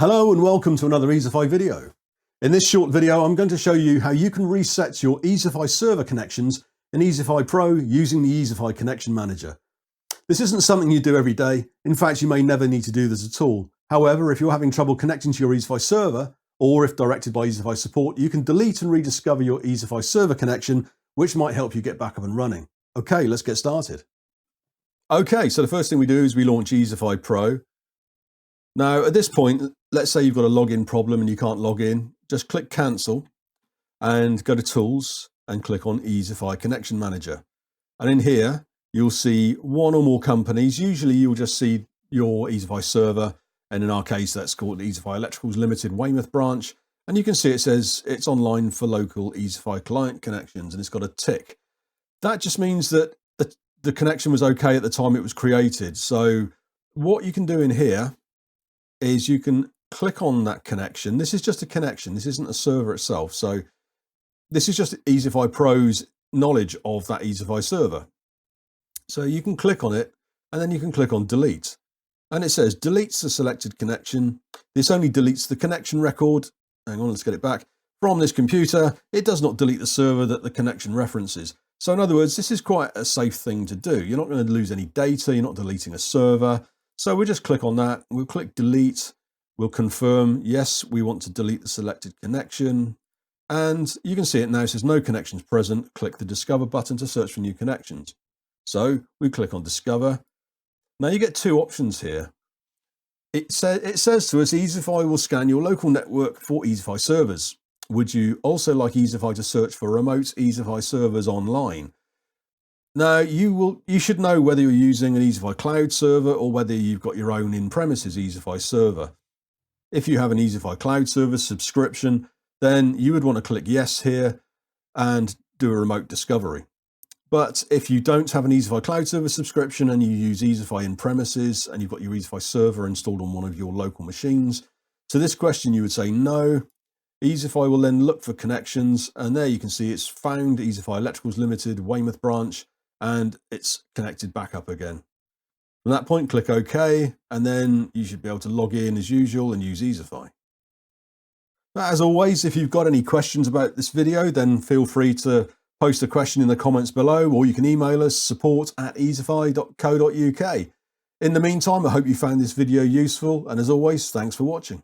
Hello and welcome to another Easify video. In this short video, I'm going to show you how you can reset your Easify server connections in Easify Pro using the Easify Connection Manager. This isn't something you do every day. In fact, you may never need to do this at all. However, if you're having trouble connecting to your Easify server, or if directed by Easify support, you can delete and rediscover your Easify server connection, which might help you get back up and running. Okay, let's get started. Okay, so the first thing we do is we launch Easify Pro. Now, at this point, let's say you've got a login problem and you can't log in. Just click Cancel and go to Tools and click on Easify Connection Manager. And in here, you'll see one or more companies. Usually you'll just see your Easify server, and in our case, that's called Easify Electricals Limited Weymouth branch. And you can see it says it's online for local Easify client connections, and it's got a tick. That just means that the connection was okay at the time it was created. So what you can do in here is you can click on that connection. This is just a connection. This isn't a server itself. So this is just Easify Pro's knowledge of that Easify server. So you can click on it and then you can click on delete. And it says deletes the selected connection. This only deletes the connection record. Hang on, let's get it back. From this computer, it does not delete the server that the connection references. So in other words, this is quite a safe thing to do. You're not going to lose any data. You're not deleting a server. So we'll just click on that. We'll click delete. We'll confirm, yes, we want to delete the selected connection. And you can see it now. It says no connections present. Click the discover button to search for new connections. So we click on discover. Now you get two options here. It says to us, Easify will scan your local network for Easify servers. Would you also like Easify to search for remote Easify servers online? Now, you should know whether you're using an Easify cloud server or whether you've got your own in-premises Easify server. If you have an Easify cloud server subscription, then you would want to click yes here and do a remote discovery. But if you don't have an Easify cloud server subscription and you use Easify in-premises and you've got your Easify server installed on one of your local machines, to this question you would say no. Easify will then look for connections, and there you can see it's found Easify Electricals Limited Weymouth branch, and it's connected back up again. From that point, click OK, and then you should be able to log in as usual and use Easify. But as always, if you've got any questions about this video, then feel free to post a question in the comments below, or you can email us support@easify.co.uk. In the meantime, I hope you found this video useful, and as always, thanks for watching.